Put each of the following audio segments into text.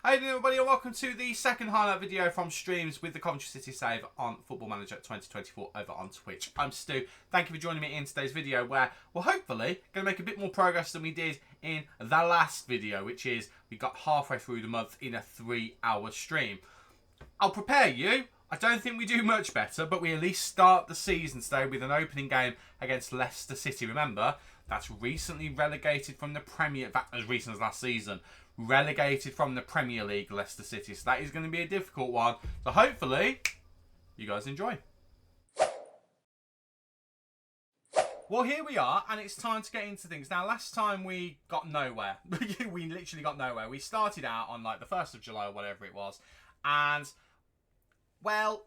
Hey everybody, and welcome to the second highlight video from streams with the Coventry City save on Football Manager 2024 over on Twitch. I'm Stu. Thank you for joining me in today's video where we're hopefully going to make a bit more progress than we did in the last video, which is we got halfway through the month in a 3-hour stream. I'll prepare you. I don't think we do much better, but we at least start the season today with an opening game against Leicester City. Remember, that's recently relegated from the Premier, in fact, as recent as last season, relegated from the Premier League, Leicester City. So that is going to be a difficult one. So hopefully, you guys enjoy. Well, here we are, and it's time to get into things. Now, last time we got nowhere. We literally got nowhere. We started out on like the 1st of July or whatever it was, and well,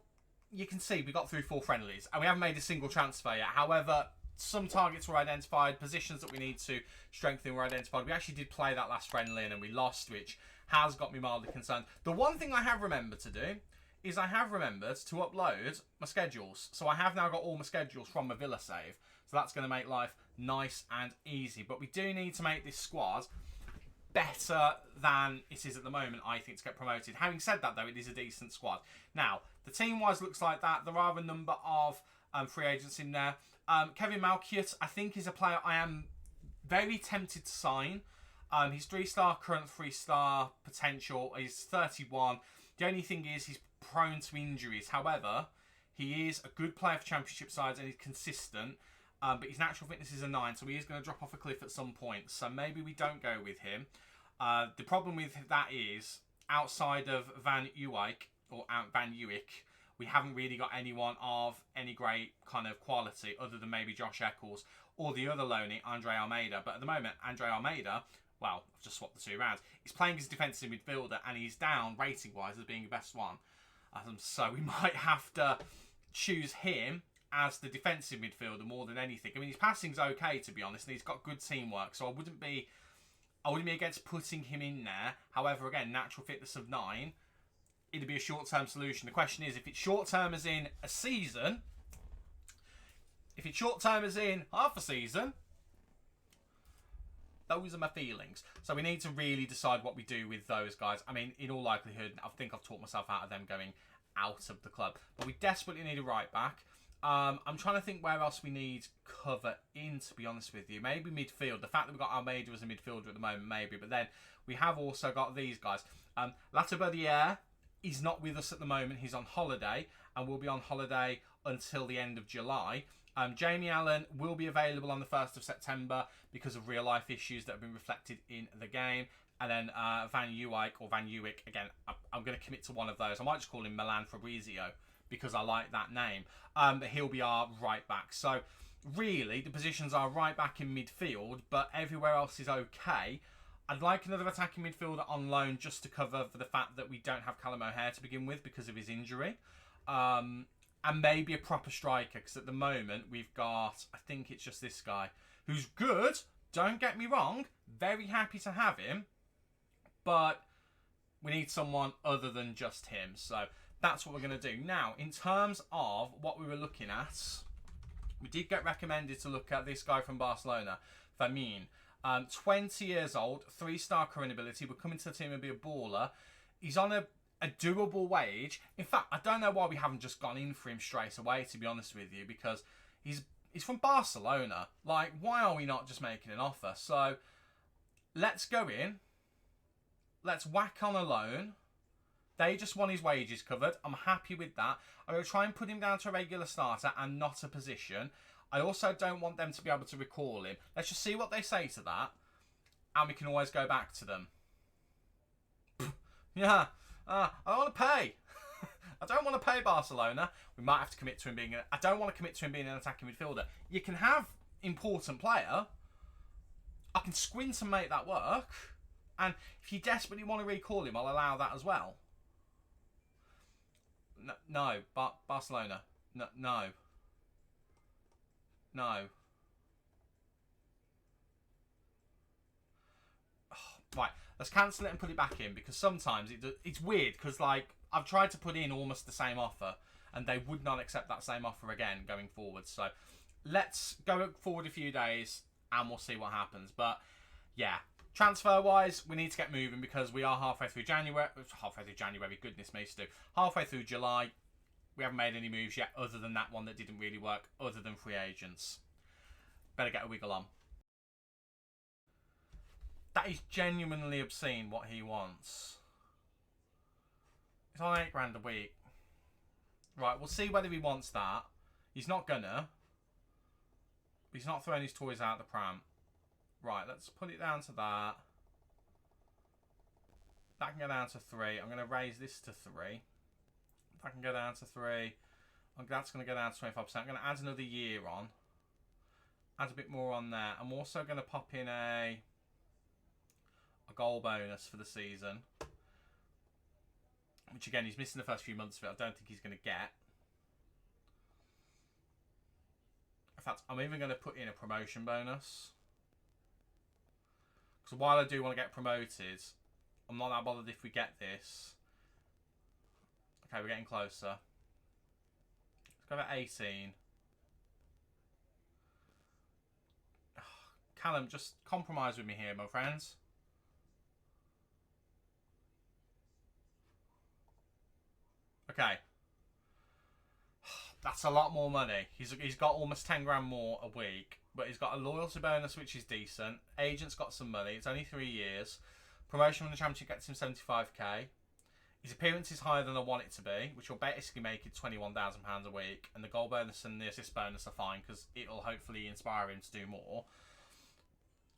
you can see we got through 4 friendlies, and we haven't made a single transfer yet. However, some targets were identified, positions that we need to strengthen were identified. We actually did play that last friendly and we lost, which has got me mildly concerned. The one thing I have remembered to do is I have remembered to upload my schedules. So I have now got all my schedules from my Villa save. So that's going to make life nice and easy. But we do need to make this squad better than it is at the moment, I think, to get promoted. Having said that, though, it is a decent squad. Now, the team-wise looks like that. There are a number of free agents in there. Kevin Malkiut, I think, is a player I am very tempted to sign. He's 3-star, current 3-star potential. He's 31. The only thing is he's prone to injuries. However, he is a good player for championship sides and he's consistent. But his natural fitness is a 9, so he is going to drop off a cliff at some point. So maybe we don't go with him. The problem with that is, outside of Van Uwijk, we haven't really got anyone of any great kind of quality other than maybe Josh Eccles or the other loanee, Andre Almeida. But at the moment, Andre Almeida, well, I've just swapped the 2 rounds. He's playing as a defensive midfielder and he's down rating-wise as being the best one. So we might have to choose him as the defensive midfielder more than anything. I mean, his passing's okay, to be honest, and he's got good teamwork, so I wouldn't be against putting him in there. However, again, natural fitness of 9, it'd be a short-term solution. The question is, if it's short-term as in a season, if it's short-term as in half a season, those are my feelings. So we need to really decide what we do with those guys. I mean, in all likelihood, I think I've talked myself out of them going out of the club. But we desperately need a right-back. I'm trying to think where else we need cover in, to be honest with you. Maybe midfield. The fact that we've got Almeida as a midfielder at the moment, maybe. But then we have also got these guys. Latibodiere, he's not with us at the moment. He's on holiday and will be on holiday until the end of July. Jamie Allen will be available on the 1st of September because of real-life issues that have been reflected in the game. And then Van Uwijk, again, I'm going to commit to one of those. I might just call him Milan Fabrizio because I like that name. But he'll be our right-back. So, really, the positions are right-back in midfield, but everywhere else is okay. I'd like another attacking midfielder on loan just to cover for the fact that we don't have Callum O'Hare to begin with because of his injury. And maybe a proper striker, because at the moment we've got, I think it's just this guy, who's good, don't get me wrong, very happy to have him, but we need someone other than just him. So that's what we're going to do. Now, in terms of what we were looking at, we did get recommended to look at this guy from Barcelona, Famin. 20 years old, 3-star current ability, will come into the team and be a baller. He's on a doable wage. In fact, I don't know why we haven't just gone in for him straight away, to be honest with you, because he's from Barcelona. Like, why are we not just making an offer? So, let's go in. Let's whack on a loan. They just want his wages covered. I'm happy with that. I'm going to try and put him down to a regular starter and not a position. I also don't want them to be able to recall him. Let's just see what they say to that. And we can always go back to them. Yeah. I don't want to pay. I don't want to pay Barcelona. We might have to commit to him being... I don't want to commit to him being an attacking midfielder. You can have important player. I can squint and make that work. And if you desperately want to recall him, I'll allow that as well. No. Barcelona. No. Right, let's cancel it and put it back in, because sometimes it's weird, because like I've tried to put in almost the same offer and they would not accept that same offer again going forward. So let's go forward a few days and we'll see what happens. But yeah, Transfer-wise, we need to get moving because we are halfway through January. Goodness me, Stu. Halfway through July. We haven't made any moves yet other than that one that didn't really work, other than free agents. Better get a wiggle on. That is genuinely obscene what he wants. It's on £8 grand a week. Right, we'll see whether he wants that. He's not gonna. He's not throwing his toys out the pram. Right, let's put it down to that. That can go down to 3. I'm going to raise this to 3. That can go down to 3. That's going to go down to 25%. I'm going to add another year on. Add a bit more on there. I'm also going to pop in a goal bonus for the season. Which again, he's missing the first few months of it. I don't think he's going to get. In fact, I'm even going to put in a promotion bonus. Because while I do want to get promoted, I'm not that bothered if we get this. Okay, we're getting closer. Let's go for 18. Callum, just compromise with me here, my friends. Okay. That's a lot more money. He's got almost 10 grand more a week. But he's got a loyalty bonus, which is decent. Agent's got some money. It's only 3 years. Promotion from the Championship gets him 75k. His appearance is higher than I want it to be, which will basically make it £21,000 a week. And the goal bonus and the assist bonus are fine, because it'll hopefully inspire him to do more.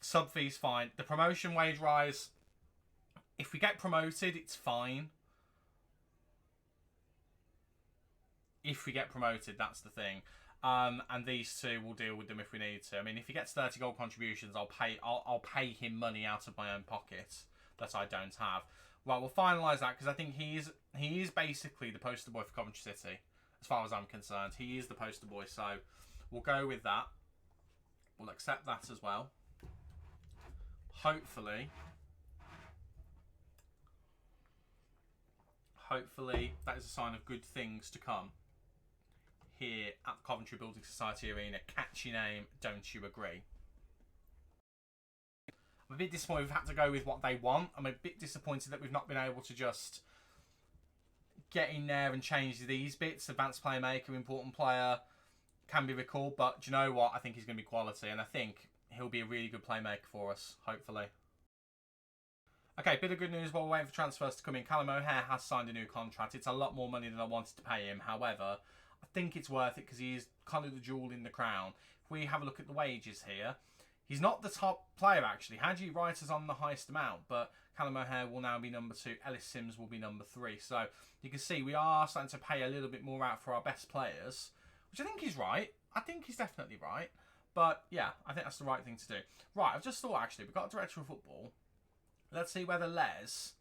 Sub fee's fine. The promotion wage rise, if we get promoted, it's fine. If we get promoted, that's the thing. And these two will deal with them if we need to. I mean, if he gets 30 goal contributions, I'll pay him money out of my own pocket that I don't have. Right, we'll finalise that because I think he is basically the poster boy for Coventry City, as far as I'm concerned. He is the poster boy, so we'll go with that. We'll accept that as well. Hopefully that is a sign of good things to come here at the Coventry Building Society Arena. Catchy name, don't you agree? I'm a bit disappointed we've had to go with what they want. I'm a bit disappointed that we've not been able to just get in there and change these bits. Advanced playmaker, important player, can be recalled. But do you know what? I think he's going to be quality. And I think he'll be a really good playmaker for us, hopefully. Okay, bit of good news while we're waiting for transfers to come in. Callum O'Hare has signed a new contract. It's a lot more money than I wanted to pay him. However, I think it's worth it because he is kind of the jewel in the crown. If we have a look at the wages here, he's not the top player, actually. Hadji Wright is on the highest amount, but Callum O'Hare will now be number 2. Ellis Sims will be number 3. So you can see we are starting to pay a little bit more out for our best players, which I think is right. I think he's definitely right. But yeah, I think that's the right thing to do. Right, I've just thought, actually, we've got a director of football. Let's see whether Les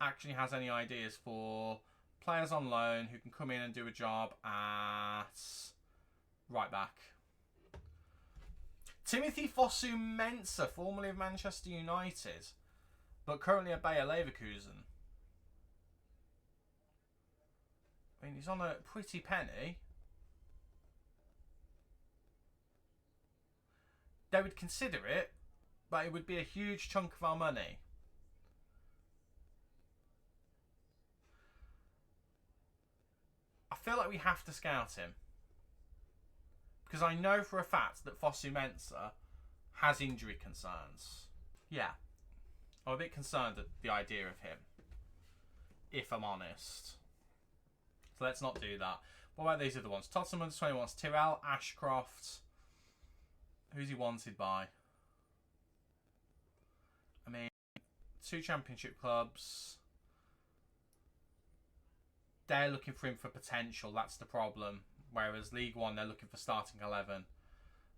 actually has any ideas for players on loan who can come in and do a job at right back. Timothy Fosu-Mensah, formerly of Manchester United, but currently at Bayer Leverkusen. I mean, he's on a pretty penny. They would consider it, but it would be a huge chunk of our money. I feel like we have to scout him. Because I know for a fact that Fosu-Mensah has injury concerns. Yeah. I'm a bit concerned at the idea of him, if I'm honest. So let's not do that. What about these other ones? Tottenham under 21s. Tyrell Ashcroft. Who's he wanted by? I mean, 2 championship clubs. They're looking for him for potential. That's the problem. Whereas League One, they're looking for starting 11.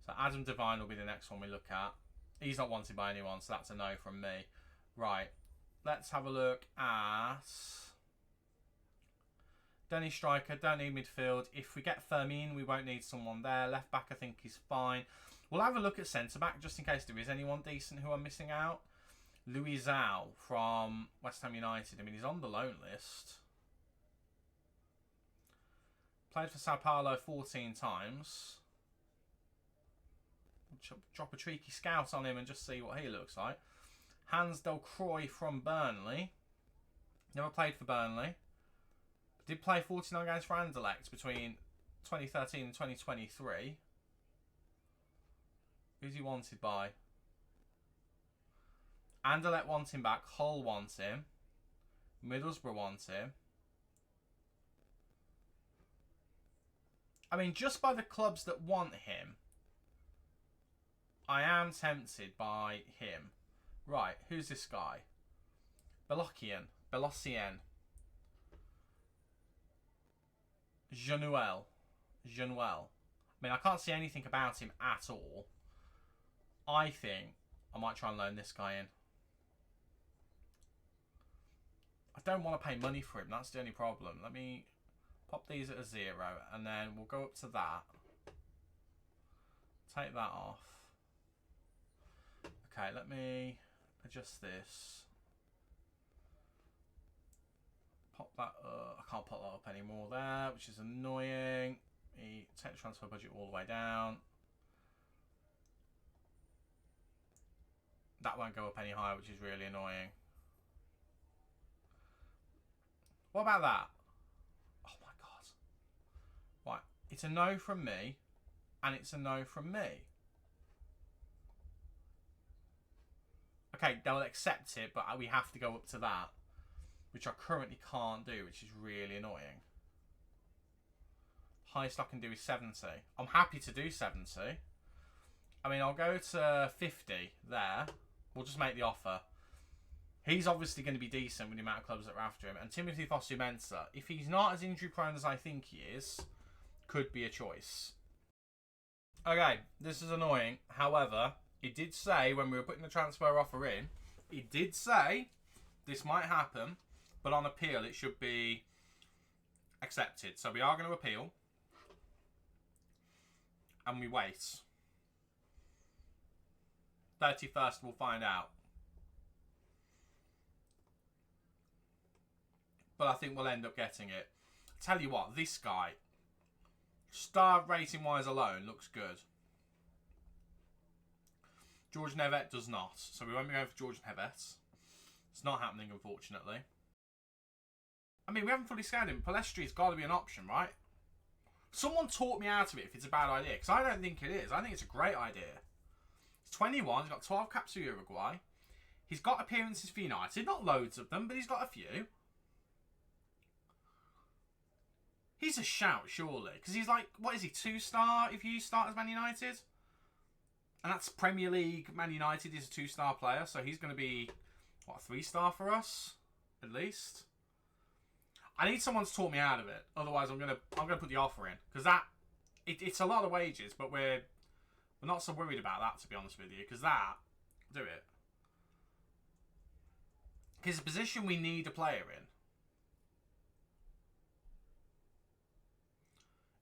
So Adam Devine will be the next one we look at. He's not wanted by anyone, so that's a no from me. Right. Let's have a look at Denny striker. Don't need midfield. If we get Firmine, we won't need someone there. Left back, I think, is fine. We'll have a look at centre back just in case there is anyone decent who I'm missing out. Louis Zhao from West Ham United. I mean, he's on the loan list. Played for Sao Paulo 14 times. Drop a tricky scout on him and just see what he looks like. Hans Del Croix from Burnley. Never played for Burnley. Did play 49 games for Anderlecht between 2013 and 2023. Who's he wanted by? Anderlecht want him back. Hull wants him. Middlesbrough wants him. I mean, just by the clubs that want him, I am tempted by him. Right, who's this guy? Belossian. Januel. I mean, I can't see anything about him at all. I think I might try and loan this guy in. I don't want to pay money for him. That's the only problem. Let me pop these at a 0, and then we'll go up to that. Take that off. Okay, let me adjust this. Pop that up. I can't pop that up anymore there, which is annoying. Take the transfer budget all the way down. That won't go up any higher, which is really annoying. What about that? Oh my god. Right, it's a no from me, and it's a no from me. Okay, they'll accept it, but we have to go up to that, which I currently can't do, which is really annoying. Highest I can do is 70. I'm happy to do 70. I mean, I'll go to 50 there. We'll just make the offer. He's obviously going to be decent with the amount of clubs that are after him. And Timothy Fosu-Mensah, if he's not as injury prone as I think he is, could be a choice. Okay, this is annoying. However, it did say when we were putting the transfer offer in, it did say this might happen, but on appeal it should be accepted. So we are going to appeal. And we wait. 31st we'll find out. But I think we'll end up getting it. Tell you what, this guy, star rating wise alone, looks good. George Nevet does not. So we won't be going for George Nevet. It's not happening, unfortunately. I mean, we haven't fully scanned him. Palestri's got to be an option, right? Someone talk me out of it if it's a bad idea, because I don't think it is. I think it's a great idea. He's 21, he's got 12 caps for Uruguay. He's got appearances for United. Not loads of them, but he's got a few. He's a shout, surely. Because he's like, what is he, 2-star if you start as Man United? And that's Premier League. Man United is a 2-star player, so he's going to be, what, a 3-star for us? At least. I need someone to talk me out of it. Otherwise, I'm gonna put the offer in, because it's a lot of wages, but we're not so worried about that, to be honest with you. Because do it. Because it's a position we need a player in.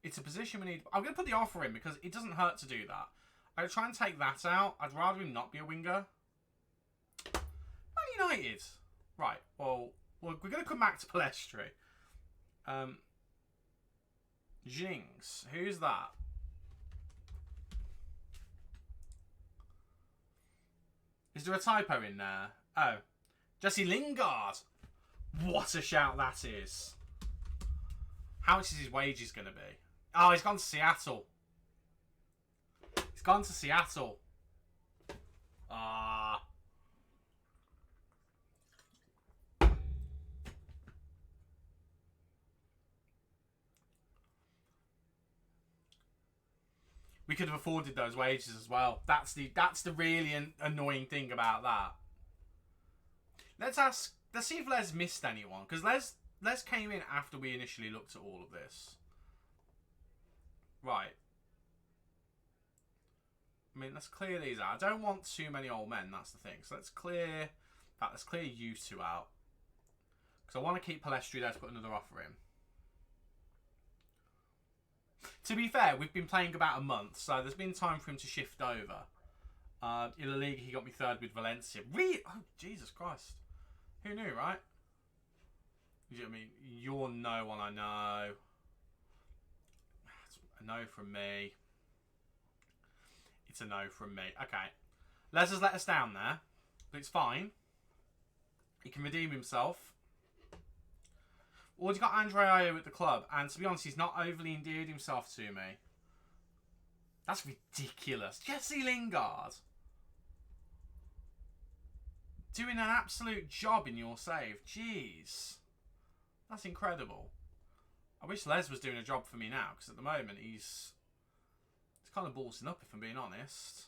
It's a position we need. I'm gonna put the offer in because it doesn't hurt to do that. I'm gonna try and take that out. I'd rather him not be a winger. Man United. Right. Well, we're gonna come back to Palestri. Jinx. Who's that? Is there a typo in there? Oh. Jesse Lingard. What a shout that is. How much is his wages going to be? Oh, he's gone to Seattle. He's gone to Seattle. Ah. We could have afforded those wages as well. That's the really annoying thing about that. Let's see if Les missed anyone, because Les came in after we initially looked at all of this. Right. I mean, let's clear these out. I don't want too many old men, that's the thing. So let's clear, in fact, let's clear you two out. Because I want to keep Palestri there to put another offer in. To be fair, we've been playing about a month, so there's been time for him to shift over. In La Liga, he got me 3rd with Valencia. Really? Oh, Jesus Christ. Who knew, right? You know what I mean? You're no one I know. It's a no from me. It's a no from me. Okay. Les has let us down there. But it's fine. He can redeem himself. Already got Andre Ayew at the club, and to be honest, he's not overly endeared himself to me. That's ridiculous. Jesse Lingard. Doing an absolute job in your save. Jeez. That's incredible. I wish Les was doing a job for me now, because at the moment he's kind of ballsing up, if I'm being honest.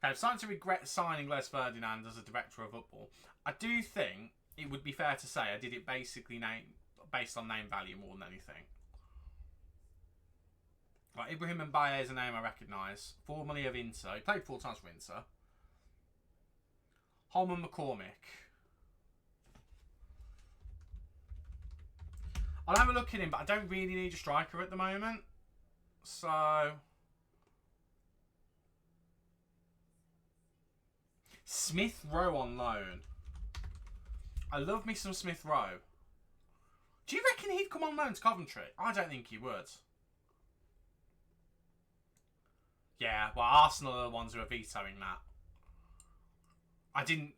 Okay, I'm starting to regret signing Les Ferdinand as a director of football. I do think it would be fair to say I did it basically based on name value more than anything. Right, Ibrahim Mbaye is a name I recognise. Formerly of Inter. He played 4 times for Inter. Holman McCormick. I'll have a look at him, but I don't really need a striker at the moment. So... Smith Rowe on loan. I love me some Smith Rowe. Do you reckon he'd come on loan to Coventry? I don't think he would. Yeah, well, Arsenal are the ones who are vetoing that. I didn't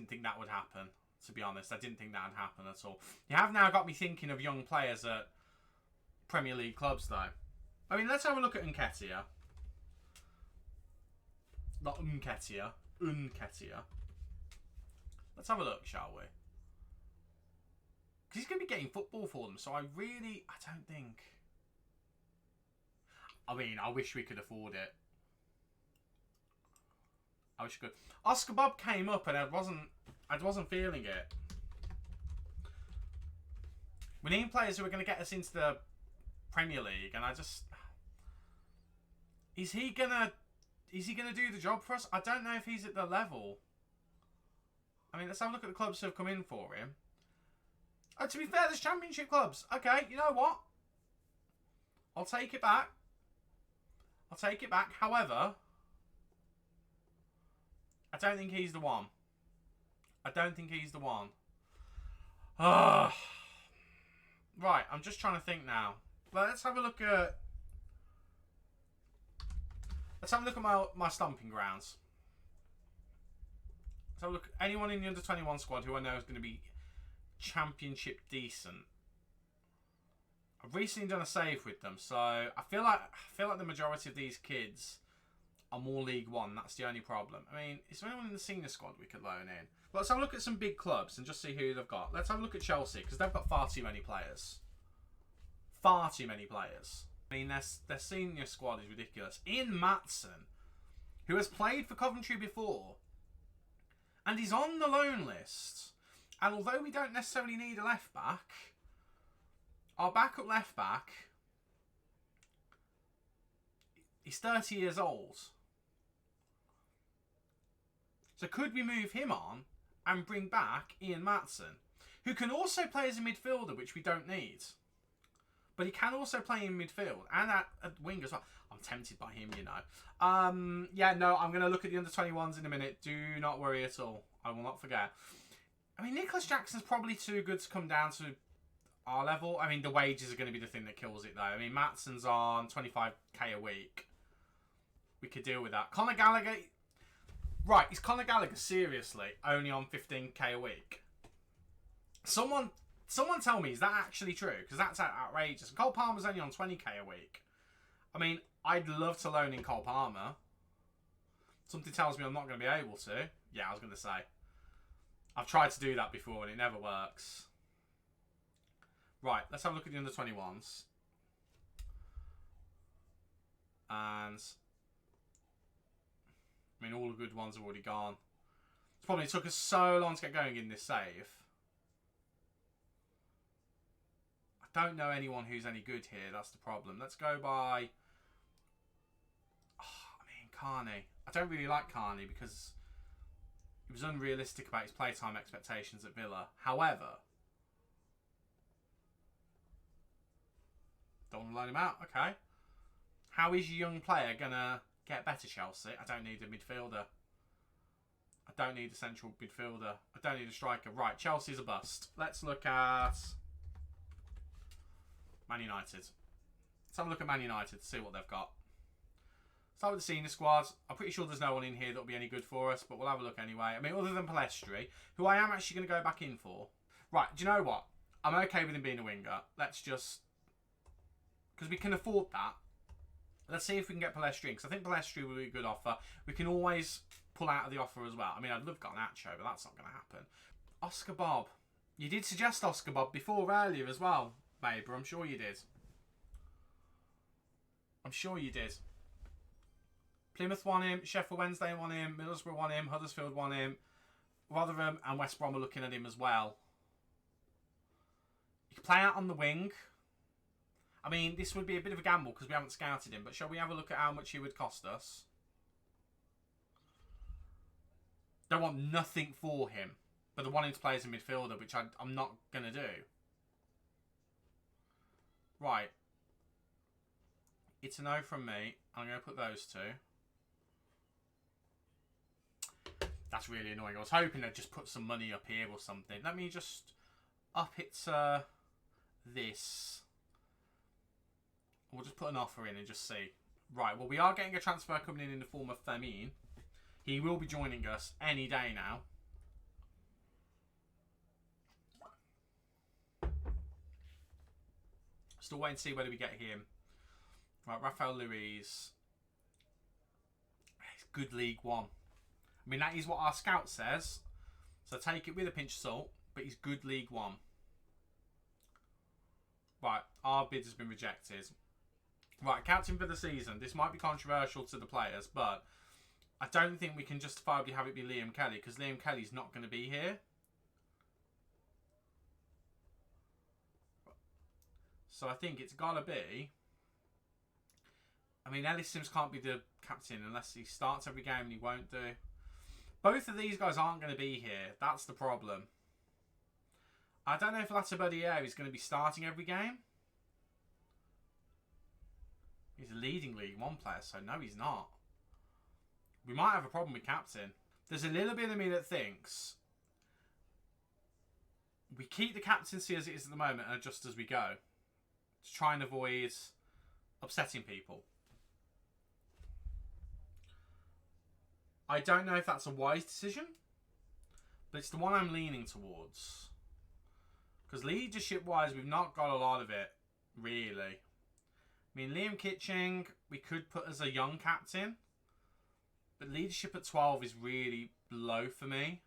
think that would happen, to be honest. I didn't think that would happen at all. You have now got me thinking of young players at Premier League clubs, though. I mean, let's have a look at Nketiah. Not Nketiah. Nketiah. Let's have a look, shall we? Because he's going to be getting football for them, so I don't think... I mean, I wish we could afford it. I wish we could. Oscar Bob came up and I wasn't feeling it. We need players who are going to get us into the Premier League, and I just... Is he gonna do the job for us? I don't know if he's at the level. I mean, let's have a look at the clubs who have come in for him. Oh, to be fair, there's Championship clubs. Okay, you know what? I'll take it back. I'll take it back. However, I don't think he's the one. I don't think he's the one. Right, I'm just trying to think now. Let's have a look at... Let's have a look at my stomping grounds. Let's have a look at anyone in the under-21 squad who I know is going to be Championship decent. I've recently done a save with them, so I feel like the majority of these kids are more League One. That's the only problem. I mean, is there anyone in the senior squad we could loan in? Well, let's have a look at some big clubs and just see who they've got. Let's have a look at Chelsea, because they've got far too many players. Far too many players. I mean, their senior squad is ridiculous. Ian Matson, who has played for Coventry before, and he's on the loan list. And although we don't necessarily need a left back, our backup left back, he's 30 years old. So could we move him on and bring back Ian Matson, who can also play as a midfielder, which we don't need. But he can also play in midfield and at wing as well. I'm tempted by him, you know. Yeah, no, I'm going to look at the under-21s in a minute. Do not worry at all. I will not forget. I mean, Nicholas Jackson's probably too good to come down to our level. I mean, the wages are going to be the thing that kills it, though. I mean, Matson's on 25k a week. We could deal with that. Conor Gallagher... Right, is Conor Gallagher seriously only on 15k a week? Someone tell me, is that actually true? Because that's outrageous. Cole Palmer's only on 20k a week. I mean, I'd love to loan in Cole Palmer. Something tells me I'm not going to be able to. Yeah, I was going to say. I've tried to do that before and it never works. Right, let's have a look at the under-21s. And... I mean, all the good ones have already gone. It's probably took us so long to get going in this save. I don't know anyone who's any good here. That's the problem. Let's go by... Oh, I mean, Carney. I don't really like Carney because he was unrealistic about his playtime expectations at Villa. However... Don't want to loan him out. Okay. How is your young player going to get better, Chelsea? I don't need a midfielder. I don't need a central midfielder. I don't need a striker. Right, Chelsea's a bust. Let's look at Man United. Let's have a look at Man United to see what they've got. Start with the senior squads. I'm pretty sure there's no one in here that'll be any good for us, but we'll have a look anyway. I mean, other than Palestri, who I am actually going to go back in for. Right, do you know what? I'm okay with him being a winger. Let's just... because we can afford that. Let's see if we can get Palestri in, because I think Palestri will be a good offer. We can always pull out of the offer as well. I mean, I'd love Garnacho, but that's not going to happen. Oscar Bob. You did suggest Oscar Bob before earlier as well, Baber. I'm sure you did. I'm sure you did. Plymouth won him, Sheffield Wednesday won him, Middlesbrough won him, Huddersfield won him, Rotherham and West Brom are looking at him as well. You can play out on the wing. I mean, this would be a bit of a gamble because we haven't scouted him, but shall we have a look at how much he would cost us? Don't want nothing for him, but they're wanting to play as a midfielder, which I'm not going to do. Right. It's a no from me. I'm going to put those two. That's really annoying. I was hoping they'd just put some money up here or something. Let me just up it to this. We'll just put an offer in and just see. Right, well, we are getting a transfer coming in the form of Femin. He will be joining us any day now. Still waiting to see whether we get him. Right, Rafael Luiz. It's good League One. I mean, that is what our scout says. So take it with a pinch of salt. But he's good League One. Right, our bid has been rejected. Right, captain for the season. This might be controversial to the players, but I don't think we can justifiably have it be Liam Kelly, because Liam Kelly's not going to be here. So I think it's got to be... I mean, Ellis Sims can't be the captain unless he starts every game, and he won't do. Both of these guys aren't going to be here. That's the problem. I don't know if Latibodiere is going to be starting every game. He's a leading League One player, so no, he's not. We might have a problem with captain. There's a little bit of me that thinks we keep the captaincy as it is at the moment and adjust as we go to try and avoid upsetting people. I don't know if that's a wise decision, but it's the one I'm leaning towards. Because leadership-wise, we've not got a lot of it, really. I mean, Liam Kitching, we could put as a young captain. But leadership at 12 is really low for me.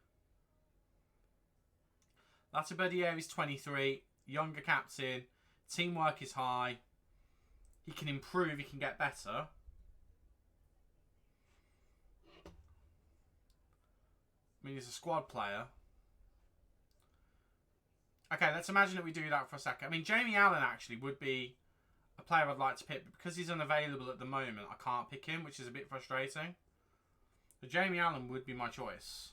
Latibodiere is 23, younger captain. Teamwork is high. He can improve, he can get better. I mean, he's a squad player. Okay, let's imagine that we do that for a second. I mean, Jamie Allen actually would be a player I'd like to pick, but because he's unavailable at the moment, I can't pick him, which is a bit frustrating. So Jamie Allen would be my choice.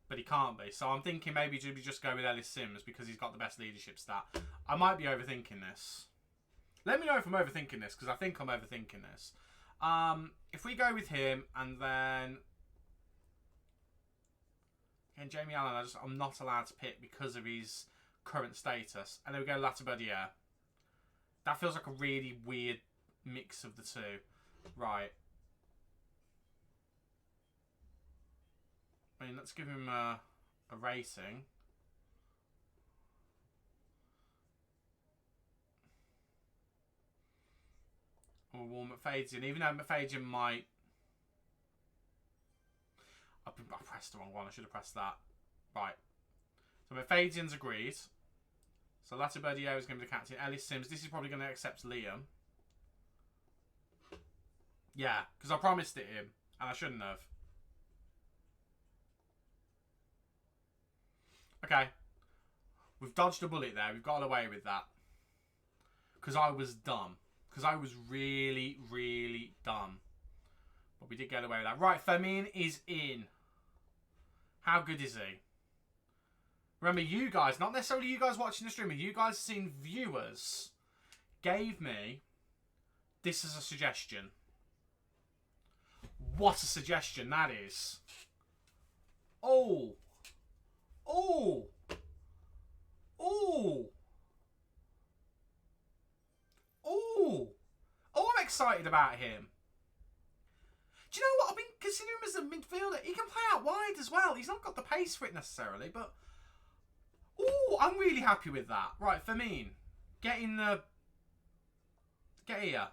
But he can't be. So I'm thinking maybe we just go with Ellis Sims because he's got the best leadership stat. I might be overthinking this. Let me know if I'm overthinking this, because I think I'm overthinking this. If we go with him and then... And Jamie Allen, I'm not allowed to pick because of his current status. And then we go Latibodiere. That feels like a really weird mix of the two. Right. I mean, let's give him a rating. Or warm McFadyen, even though McFadyen might... I pressed the wrong one, I should have pressed that. Right. So McFadyen's agreed. So Latibodiere is going to be the captain. Ellis Sims, this is probably going to accept Liam. Yeah, because I promised it him, and I shouldn't have. Okay. We've dodged a bullet there. We've got away with that. Because I was dumb. Because I was really, really dumb. But we did get away with that. Right, Femin is in. How good is he? Remember, you guys, not necessarily you guys watching the stream, you guys seen viewers gave me this as a suggestion. What a suggestion that is. Oh. Oh. Oh. Oh. Oh, I'm excited about him. Do you know what? I've been considering him as a midfielder. He can play out wide as well. He's not got the pace for it necessarily, but... Ooh, I'm really happy with that. Right, Firmine. Get in the... Get here.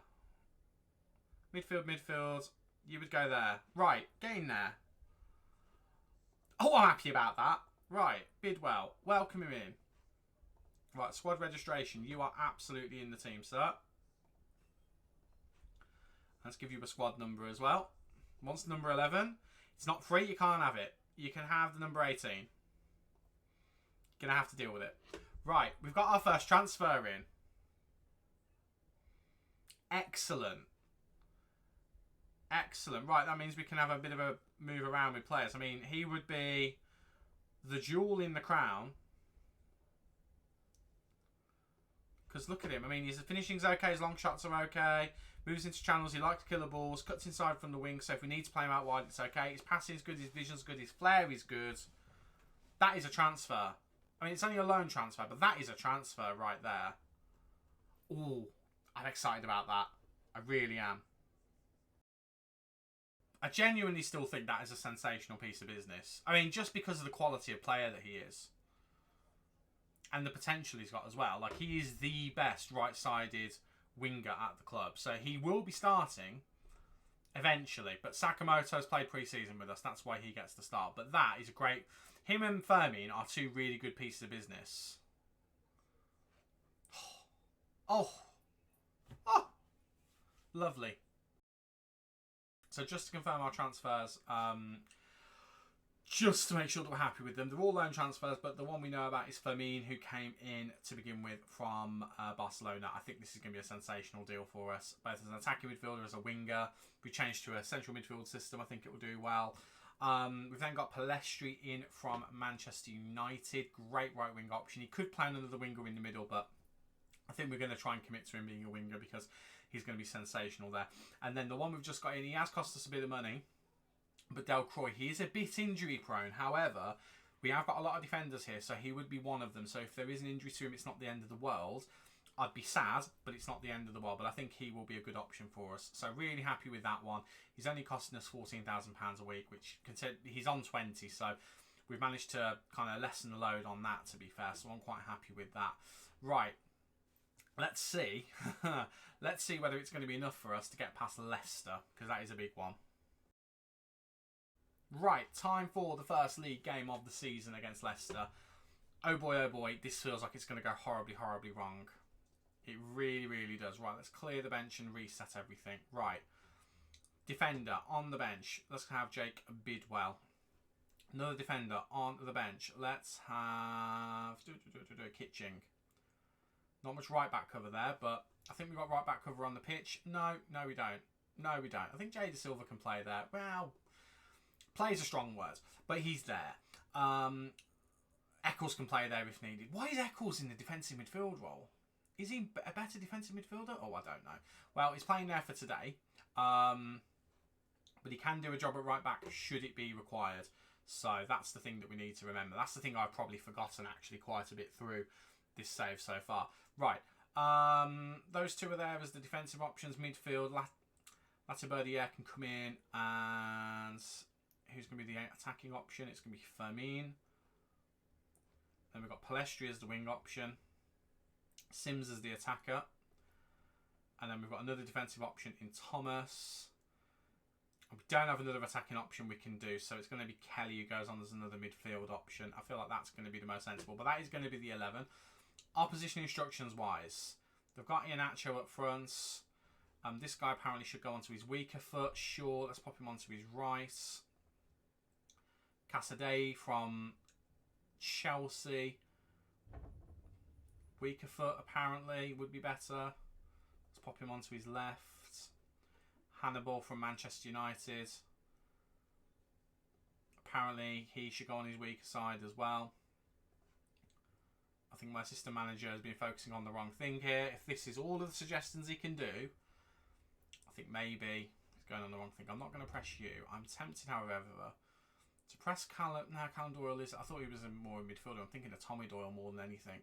Midfield. You would go there. Right, get in there. Oh, I'm happy about that. Right, Bidwell. Welcome him in. Right, squad registration. You are absolutely in the team, sir. Let's give you a squad number as well. Once number 11. It's not free, you can't have it. You can have the number 18. Gonna have to deal with it. Right, we've got our first transfer in. Excellent. Excellent. Right, that means we can have a bit of a move around with players. I mean, he would be the jewel in the crown. Because look at him. I mean, his finishing's okay. His long shots are okay. Moves into channels. He likes to kill the balls. Cuts inside from the wing. So if we need to play him out wide, it's okay. His passing's good. His vision's good. His flair is good. That is a transfer. I mean, it's only a loan transfer, but that is a transfer right there. Ooh, I'm excited about that. I really am. I genuinely still think that is a sensational piece of business. I mean, just because of the quality of player that he is. And the potential he's got as well. Like, he is the best right-sided winger at the club. So he will be starting eventually. But Sakamoto's played pre-season with us. That's why he gets the start. But that is a great... Him and Firmine are two really good pieces of business. Oh. Lovely. So just to confirm our transfers, just to make sure that we're happy with them. They're all loan transfers, but the one we know about is Firmine, who came in to begin with from Barcelona. I think this is going to be a sensational deal for us, both as an attacking midfielder, as a winger. If we change to a central midfield system, I think it will do well. We've then got Palestri in from Manchester United. Great right wing option. He could play another winger in the middle, but I think we're going to try and commit to him being a winger because he's going to be sensational there. And then the one we've just got in, he has cost us a bit of money. But Del Croix, he is a bit injury prone. However, we have got a lot of defenders here, so he would be one of them. So if there is an injury to him, it's not the end of the world. I'd be sad, but it's not the end of the world. But I think he will be a good option for us. So really happy with that one. He's only costing us £14,000 a week, which he's on 20. So we've managed to kind of lessen the load on that, to be fair. So I'm quite happy with that. Right. Let's see. Let's see whether it's going to be enough for us to get past Leicester, because that is a big one. Right, time for the first league game of the season against Leicester. Oh boy, this feels like it's going to go horribly, horribly wrong. It really, really does. Right, let's clear the bench and reset everything. Right, defender on the bench. Let's have Jake Bidwell. Another defender on the bench. Let's have Kitching. Not much right back cover there, but I think we've got right back cover on the pitch. No, we don't. No, we don't. I think Jay De Silva can play there. Well, play's a strong word, but he's there. Eccles can play there if needed. Why is Eccles in the defensive midfield role? Is he a better defensive midfielder? Oh, I don't know. Well, he's playing there for today. But he can do a job at right back should it be required. So that's the thing that we need to remember. That's the thing I've probably forgotten actually quite a bit through this save so far. Right. Those two are there as the defensive options. Midfield, Latiberdier can come in. And who's going to be the attacking option? It's going to be Firmine. Then we've got Palestri as the wing option. Sims as the attacker. And then we've got another defensive option in Thomas. We don't have another attacking option we can do, so it's going to be Kelly who goes on as another midfield option. I feel like that's going to be the most sensible, but that is going to be the 11. Opposition instructions wise, they've got Iheanacho up front. This guy apparently should go onto his weaker foot. Sure, let's pop him onto his right. Casadei from Chelsea. Weaker foot apparently would be better. Let's pop him onto his left. Hannibal from Manchester United. Apparently he should go on his weaker side as well. I think my assistant manager has been focusing on the wrong thing here. If this is all of the suggestions he can do, I think maybe he's going on the wrong thing. I'm not going to press you. I'm tempted, however, to press Callum. No, Callum Doyle is... I thought he was more in midfielder. I'm thinking of Tommy Doyle more than anything.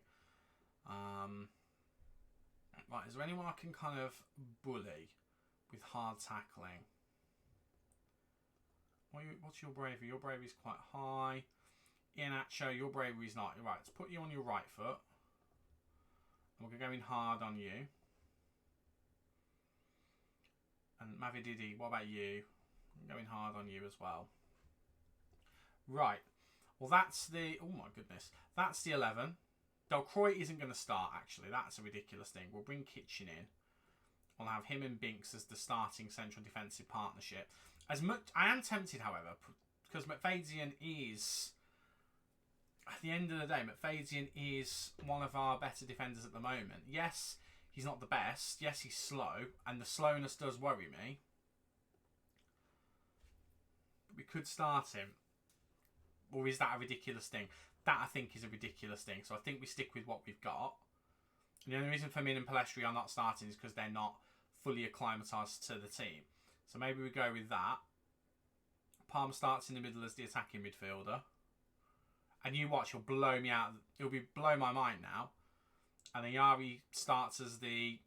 Right, is there anyone I can kind of bully? with hard tackling. What's your bravery? Your bravery is quite high. Iheanacho, your bravery is not. Right, let's put you on your right foot. And we're going to go in hard on you. And Mavididi, what about you? I'm going hard on you as well. Right. Well, that's the... Oh, my goodness. That's the 11. Delcroix isn't going to start, actually. That's a ridiculous thing. We'll bring Kitchen in. We'll have him and Binks as the starting central defensive partnership. As much... I am tempted, however, because McFadzean is... At the end of the day, McFadzean is one of our better defenders at the moment. Yes, he's not the best. Yes, he's slow. And the slowness does worry me. But we could start him. Or is that a ridiculous thing? That, I think, is a ridiculous thing. So I think we stick with what we've got. And the only reason Firmino and Palestri are not starting is because they're not fully acclimatised to the team. So maybe we go with that. Palmer starts in the middle as the attacking midfielder. And you watch, he'll blow me out. He'll blow my mind now. And then Yari starts as the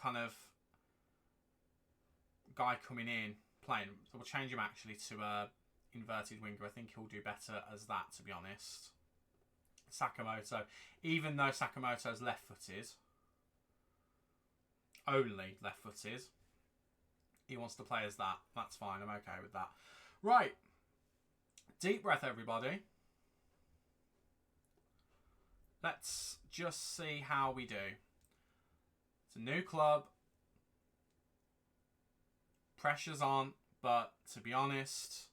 kind of guy coming in, playing. So we'll change him actually to a inverted winger. I think he'll do better as that, to be honest. Sakamoto. Even though Sakamoto's left-footed, only left-footed, he wants to play as that. That's fine. I'm okay with that. Right. Deep breath, everybody. Let's just see how we do. It's a new club. Pressure's on, but to be honest,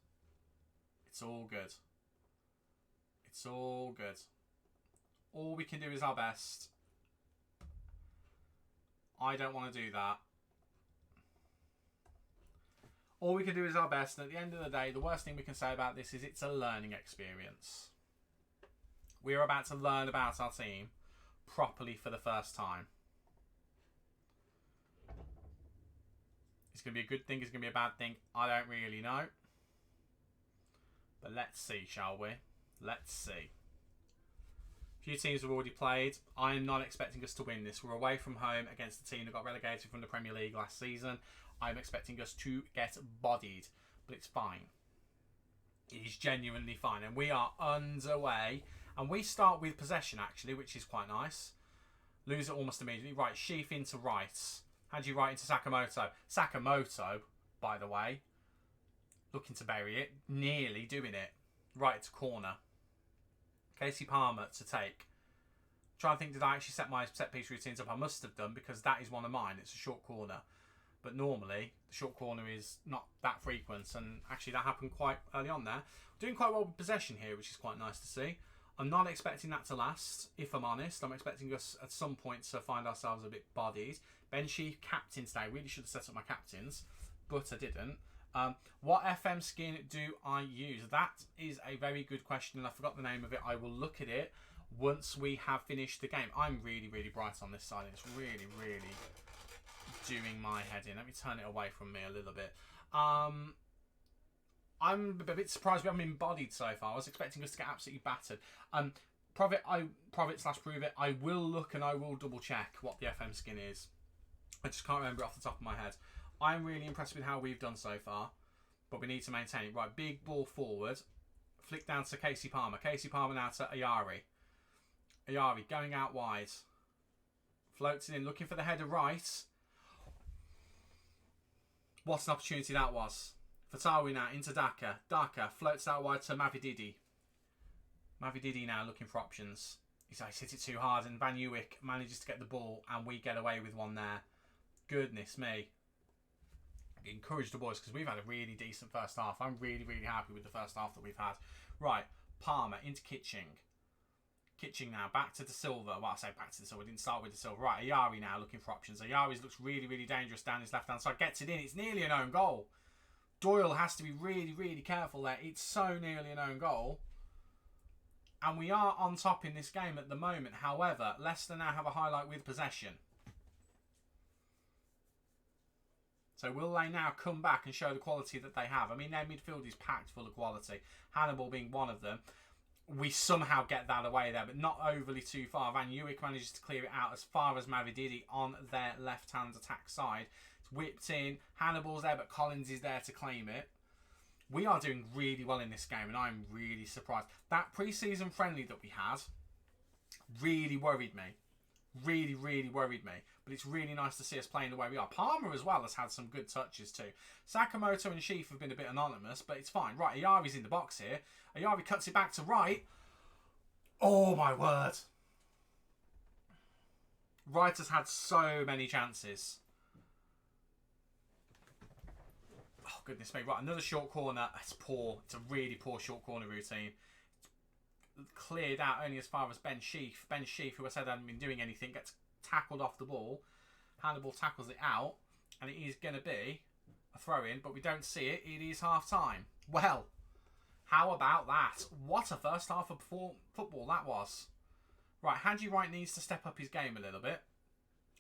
it's all good. It's all good. All we can do is our best. I don't want to do that. All we can do is our best. And at the end of the day, the worst thing we can say about this is it's a learning experience. We are about to learn about our team properly for the first time. It's going to be a good thing. It's going to be a bad thing. I don't really know. But let's see, shall we? Let's see. A few teams have already played. I am not expecting us to win this. We're away from home against a team that got relegated from the Premier League last season. I'm expecting us to get bodied. But it's fine. It is genuinely fine. And we are underway. And we start with possession, actually, which is quite nice. Lose it almost immediately. Right, Sheaf into right. How do you right into Sakamoto? Sakamoto, by the way, looking to bury it. Nearly doing it. Right to corner. Casey Palmer to take. Trying to think, did I actually set my set piece routines up? I must have done, because that is one of mine. It's a short corner. But normally, the short corner is not that frequent. And actually, that happened quite early on there. Doing quite well with possession here, which is quite nice to see. I'm not expecting that to last, if I'm honest. I'm expecting us at some point to find ourselves a bit bodied. Ben Sheaf, captain today. I really should have set up my captains, but I didn't. What FM skin do I use? That is a very good question, and I forgot the name of it. I will look at it once we have finished the game. I'm really, really bright on this side, and it's really, really doing my head in. Let me turn it away from me a little bit. I'm a bit surprised we haven't been bodied so far. I was expecting us to get absolutely battered. Prove / prove it. I will look and I will double check what the FM skin is. I just can't remember it off the top of my head. I'm really impressed with how we've done so far, but we need to maintain it. Right, big ball forward. Flick down to Casey Palmer. Casey Palmer now to Ayari. Ayari going out wide. Floats it in, looking for the header right. What an opportunity that was. Fatawi now into Daka. Daka floats out wide to Mavididi. Mavididi now looking for options. He's hit it too hard, and Van Uwick manages to get the ball, and we get away with one there. Goodness me. Encourage the boys, because we've had a really decent first half. I'm really, really happy with the first half that we've had. Right, Palmer into Kitching. Kitching now, back to De Silva. Well, I say back to De Silva. We didn't start with De Silva. Right, Ayari now looking for options. Ayari looks really, really dangerous down his left-hand side. Gets it in. It's nearly an own goal. Doyle has to be really, really careful there. It's so nearly an own goal. And we are on top in this game at the moment. However, Leicester now have a highlight with possession. So will they now come back and show the quality that they have? I mean, their midfield is packed full of quality. Hannibal being one of them. We somehow get that away there, but not overly too far. Van Uwick manages to clear it out as far as Mavididi on their left-hand attack side. It's It's whipped in. Hannibal's there, but Collins is there to claim it. We are doing really well in this game, and I'm really surprised. That pre-season friendly that we had really worried me. Really, really worried me. But it's really nice to see us playing the way we are. Palmer as well has had some good touches too. Sakamoto and Sheaf have been a bit anonymous, but it's fine. Right, Ayari's in the box here. Ayari cuts it back to right. Oh, my word. Wright has had so many chances. Oh, goodness me. Right, another short corner. It's poor. It's a really poor short corner routine. It's cleared out only as far as Ben Sheaf. Ben Sheaf, who I said hadn't been doing anything, gets tackled off the ball. Hannibal tackles it out. And it is going to be a throw-in, but we don't see it. It is half-time. Well, how about that? What a first half of football that was. Right, Haji Wright needs to step up his game a little bit.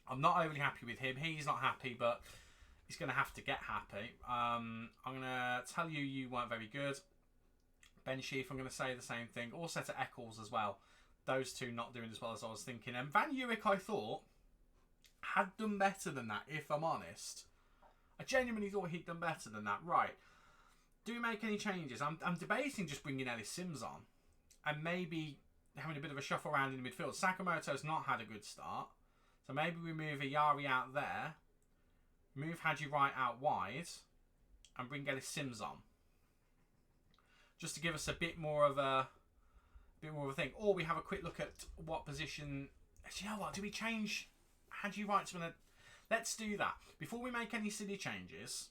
I'm not overly happy with him. He's not happy, but he's going to have to get happy. I'm going to tell you you weren't very good. Ben Sheaf, I'm going to say the same thing. Also to Eccles as well. Those two not doing as well as I was thinking. And Van Uwijk, I thought, had done better than that, if I'm honest. I genuinely thought he'd done better than that. Right. Do we make any changes? I'm debating just bringing Ellis Sims on. And maybe having a bit of a shuffle around in the midfield. Sakamoto's not had a good start. So maybe we move Ayari out there. Move Haji Wright out wide. And bring Ellis Sims on. Just to give us a bit more of a thing. Or we have a quick look at what position. Actually, you know what? Do we change Haji Wright to an... Let's do that. Before we make any silly changes,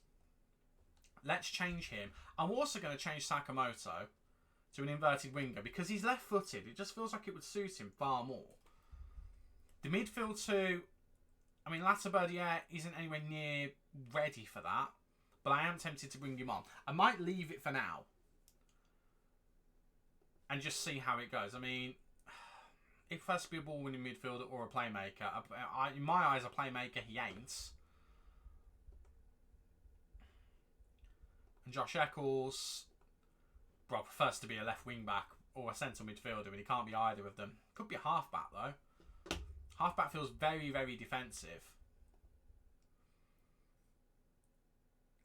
let's change him. I'm also going to change Sakamoto to an inverted winger because he's left-footed. It just feels like it would suit him far more. The midfield two, I mean, Latterberdier isn't anywhere near ready for that, but I am tempted to bring him on. I might leave it for now and just see how it goes. I mean, it has to be a ball-winning midfielder or a playmaker. In my eyes, a playmaker, he ain't. And Josh Eccles, well, prefers to be a left wing-back or a centre midfielder, and he can't be either of them. Could be a half-back, though. Half-back feels very, very defensive.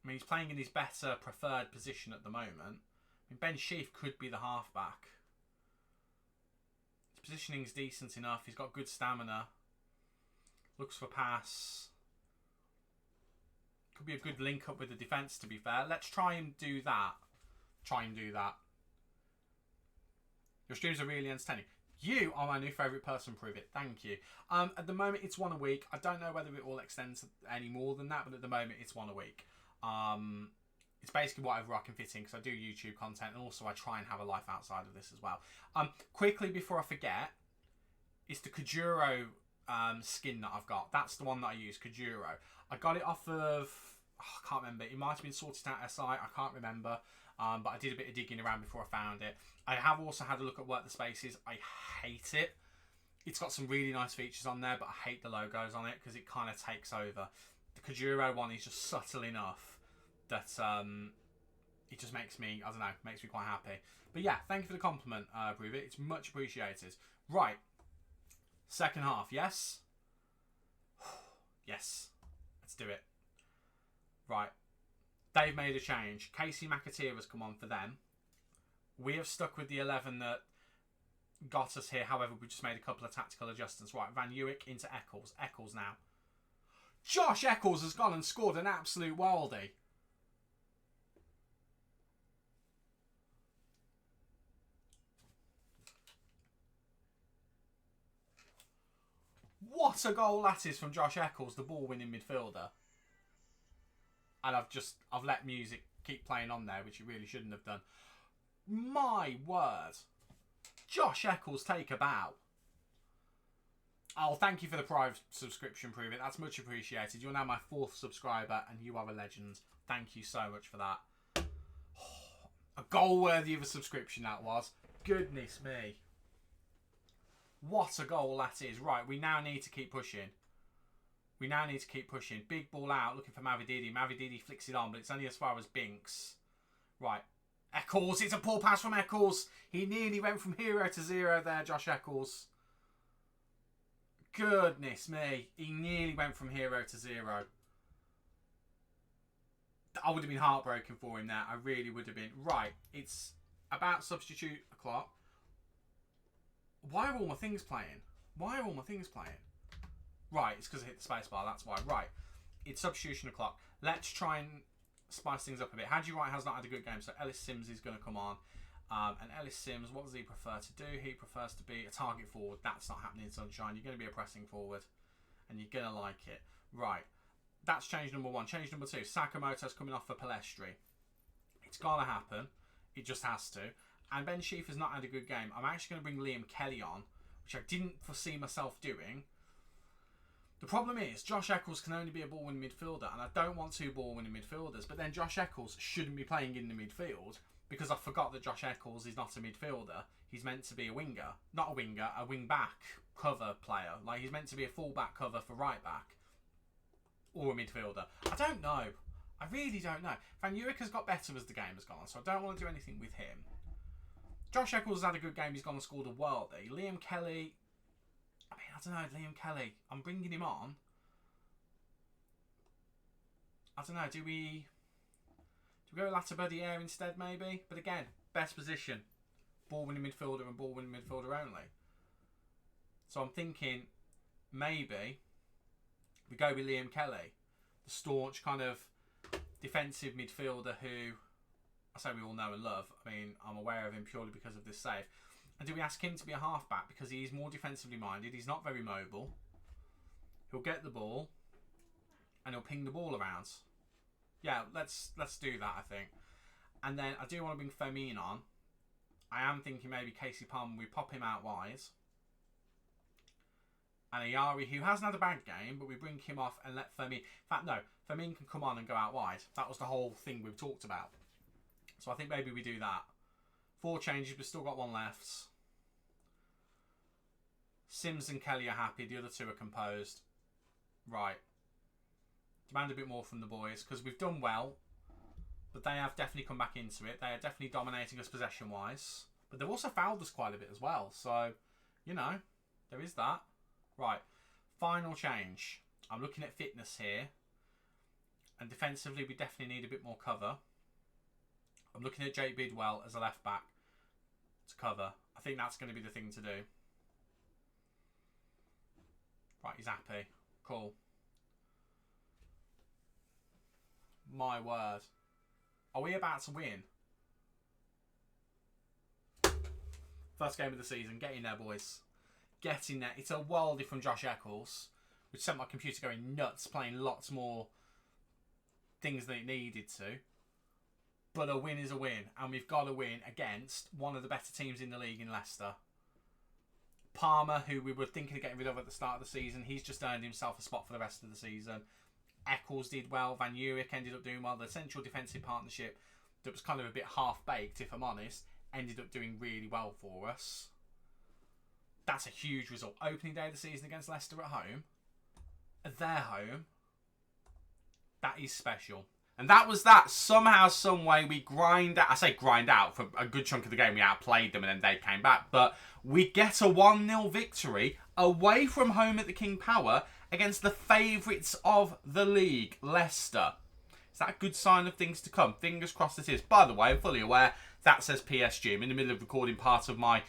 I mean, he's playing in his better preferred position at the moment. I mean, Ben Sheaf could be the half-back. His positioning's decent enough. He's got good stamina. Looks for pass. Could be a good link-up with the defence, to be fair. Let's try and do that. Your streams are really entertaining. You are my new favourite person, prove it. Thank you. At the moment, it's one a week. I don't know whether it will extend to any more than that, but at the moment, it's one a week. It's basically whatever I can fit in because I do YouTube content, and also I try and have a life outside of this as well. Quickly, before I forget, it's the Kujuro skin that I've got. That's the one that I use, Kujuro. I got it off of... Oh, I can't remember. It might have been sorted out SI. I can't remember. But I did a bit of digging around before I found it. I have also had a look at Work the Spaces. I hate it. It's got some really nice features on there, but I hate the logos on it because it kind of takes over. The Kujuro one is just subtle enough that it just makes me, I don't know, makes me quite happy. But yeah, thank you for the compliment, Prove It. It's much appreciated. Right. Second half, yes? Yes. Let's do it. Right. They've made a change. Casey McAteer has come on for them. We have stuck with the 11 that got us here. However, we just made a couple of tactical adjustments. Right, Van Uwijk into Eccles. Eccles now. Josh Eccles has gone and scored an absolute worldie. What a goal that is from Josh Eccles, the ball-winning midfielder. And I've let music keep playing on there, which it really shouldn't have done. My word. Josh Eccles, take a bow. Oh, thank you for the private subscription, Prove It. That's much appreciated. You're now my 4th subscriber, and you are a legend. Thank you so much for that. Oh, a goal worthy of a subscription, that was. Goodness me. What a goal that is. Right, we now need to keep pushing. Big ball out, looking for Mavididi. Mavididi flicks it on, but it's only as far as Binks. Right. Eccles, it's a poor pass from Eccles. He nearly went from 0 to 0 there, Josh Eccles. Goodness me. He nearly went from 0 to 0. I would have been heartbroken for him there. I really would have been. Right, it's about substitute o'clock. Why are all my things playing? Why are all my things playing? Right, it's because I hit the space bar, that's why. Right, it's substitution o'clock. Let's try and spice things up a bit. Hadji Wright has not had a good game, so Ellis Sims is going to come on. And Ellis Sims, what does he prefer to do? He prefers to be a target forward. That's not happening in Sunshine. You're going to be a pressing forward, and you're going to like it. Right, that's change number one. Change number two, Sakamoto's coming off for Palestri. It's got to happen. It just has to. And Ben Sheaf has not had a good game. I'm actually going to bring Liam Kelly on, which I didn't foresee myself doing. The problem is, Josh Eccles can only be a ball-winning midfielder, and I don't want two ball-winning midfielders. But then Josh Eccles shouldn't be playing in the midfield, because I forgot that Josh Eccles is not a midfielder. He's meant to be a winger. Not a winger, a wing-back cover player. Like, he's meant to be a full-back cover for right-back. Or a midfielder. I don't know. I really don't know. Van Urik has got better as the game has gone on, so I don't want to do anything with him. Josh Eccles has had a good game. He's gone and scored a worldie. Liam Kelly... I mean, I don't know, Liam Kelly. I'm bringing him on. I don't know, do we go Latibodiere instead, maybe? But again, best position. Ball-winning midfielder and ball-winning midfielder only. So I'm thinking, maybe, we go with Liam Kelly. The staunch kind of defensive midfielder who, I say we all know and love. I mean, I'm aware of him purely because of this save. And do we ask him to be a half-back because he's more defensively minded? He's not very mobile. He'll get the ball and he'll ping the ball around. Yeah, let's do that, I think. And then I do want to bring Fermin on. I am thinking maybe Casey Palmer, we pop him out wide. And Ayari, who hasn't had a bad game, but we bring him off and let Fermin... In fact, no, Fermin can come on and go out wide. That was the whole thing we've talked about. So I think maybe we do that. 4 changes, we've still got 1 left. Sims and Kelly are happy. The other 2 are composed. Right. Demand a bit more from the boys, because we've done well, but they have definitely come back into it. They are definitely dominating us possession-wise, but they've also fouled us quite a bit as well. So, you know, there is that. Right. Final change. I'm looking at fitness here, and defensively we definitely need a bit more cover. I'm looking at Jake Bidwell as a left-back to cover. I think that's going to be the thing to do. Right, he's happy. Cool. My word. Are we about to win? First game of the season. Get in there, boys. Get in there. It's a worldie from Josh Eccles, which sent my computer going nuts, playing lots more things than it needed to. But a win is a win, and we've got to win against one of the better teams in the league in Leicester. Palmer, who we were thinking of getting rid of at the start of the season, he's just earned himself a spot for the rest of the season. Eccles did well. Van Urik ended up doing well. The central defensive partnership that was kind of a bit half-baked, if I'm honest, ended up doing really well for us. That's a huge result. Opening day of the season against Leicester at home. At their home. That is special. And that was that. Somehow, some way, we grind out. I say grind out. For a good chunk of the game, we outplayed them and then they came back. But we get a 1-0 victory away from home at the King Power against the favourites of the league, Leicester. Is that a good sign of things to come? Fingers crossed it is. By the way, I'm fully aware that says PSG. I'm in the middle of recording part of my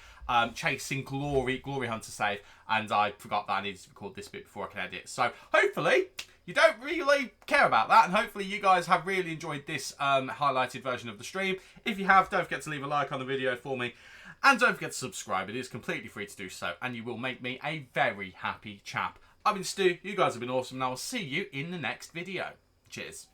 Chasing Glory Hunter save, and I forgot that I needed to record this bit before I can edit. So hopefully you don't really care about that, and hopefully you guys have really enjoyed this highlighted version of the stream. If you have, don't forget to leave a like on the video for me, and don't forget to subscribe. It is completely free to do so, and you will make me a very happy chap. I've been Stu, you guys have been awesome, and I will see you in the next video. Cheers.